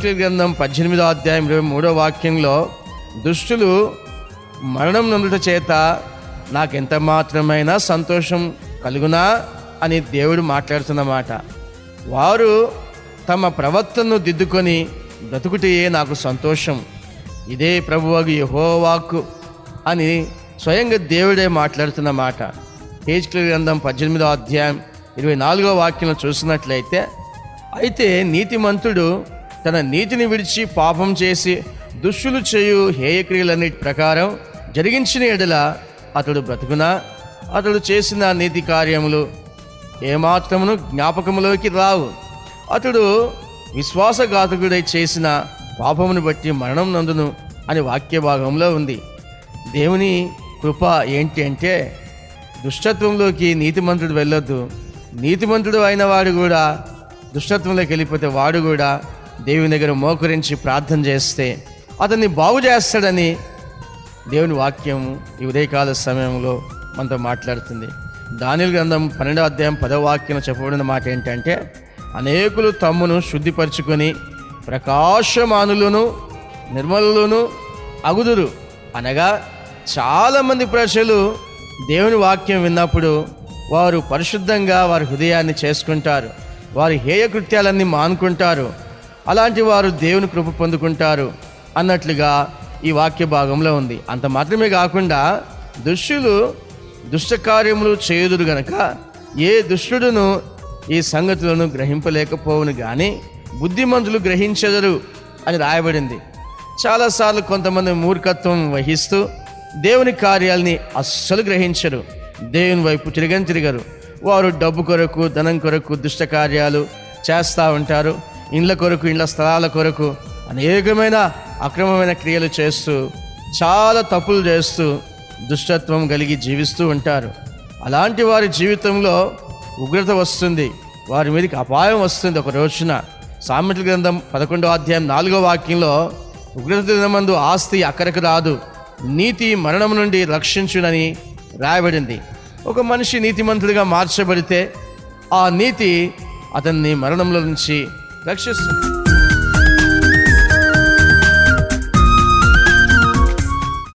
హెజ్కేలు గ్రంథం 18వ అధ్యాయం 23వ వాక్యంలో దుష్టులు మరణం నొందుట చేత నాకెంత మాత్రమైనా సంతోషం కలుగునా అని దేవుడు మాట్లాడుతున్నమాట. వారు తమ ప్రవర్తనను దిద్దుకొని బ్రతుకుటయే నాకు సంతోషం, ఇదే ప్రభువగు యెహోవా వాక్కు అని స్వయంగా దేవుడే మాట్లాడుతున్నమాట. హెజ్కేలు గ్రంథం 18వ అధ్యాయం 24వ వాక్యంలో చూసినట్లయితే, అయితే నీతిమంతుడు తన నీతిని విడిచి పాపం చేసి దుష్టులు చేయు హేయక్రియలన్నిటి ప్రకారం జరిగించిన ఎడల అతడు బ్రతుకునా? అతడు చేసిన నీతి కార్యములు ఏమాత్రమును జ్ఞాపకములోకి రావు. అతడు విశ్వాసఘాతకుడై చేసిన పాపమును బట్టి మరణం నందును అని వాక్య భాగంలో ఉంది. దేవుని కృప ఏంటి అంటే, దుష్టత్వంలోకి నీతిమంతుడు వెళ్ళొద్దు. నీతిమంతుడు అయిన వాడు కూడా దుష్టత్వంలోకి వెళ్ళిపోతే వాడు కూడా దేవుని దగ్గర మోకరించి ప్రార్థన చేస్తే అతన్ని బాగు చేస్తాడని దేవుని వాక్యం ఈ ఉదయకాల సమయంలో మనతో మాట్లాడుతుంది. దానియేలు గ్రంథం 12వ అధ్యాయం 10వ వాక్యం చెప్పబడిన మాట ఏంటంటే, అనేకులు తమ్మును శుద్ధిపరచుకొని ప్రకాశమానులను నిర్మలులను అగుదురు. అనగా చాలామంది ప్రజలు దేవుని వాక్యం విన్నప్పుడు వారు పరిశుద్ధంగా వారి హృదయాన్ని చేసుకుంటారు, వారి హేయకృత్యాలన్నీ మానుకుంటారు. అలాంటి వారు దేవుని కృప పొందుకుంటారు అన్నట్లుగా ఈ వాక్య భాగంలో ఉంది. అంత మాత్రమే కాకుండా దుష్టులు దుష్టకార్యములు చేయుదురు గనక ఏ దుష్టుడును ఈ సంగతులను గ్రహింపలేకపోవును కానీ బుద్ధిమంతులు గ్రహించెదరు అని రాయబడింది. చాలాసార్లు కొంతమంది మూర్ఖత్వం వహిస్తూ దేవుని కార్యాలని అస్సలు గ్రహించరు, దేవుని వైపు తిరగరు. వారు డబ్బు కొరకు, ధనం కొరకు దుష్ట కార్యాలు చేస్తూ ఉంటారు. ఇండ్ల కొరకు, ఇండ్ల స్థలాల కొరకు అనేకమైన అక్రమమైన క్రియలు చేస్తూ చాలా తప్పులు చేస్తూ దుష్టత్వం కలిగి జీవిస్తూ ఉంటారు. అలాంటి వారి జీవితంలో ఉగ్రత వస్తుంది, వారి మీదకి అపాయం వస్తుంది. ఒక రోజున సామెతల గ్రంథం 11వ అధ్యాయం 4వ వాక్యంలో, ఉగ్రత దినమందు ఆస్తి అక్కరకు రాదు, నీతి మరణం నుండి రక్షించునని రాయబడింది. ఒక మనిషి నీతిమంతుడిగా మార్చబడితే ఆ నీతి అతన్ని మరణంలో నుంచి రక్షిస్తుంది.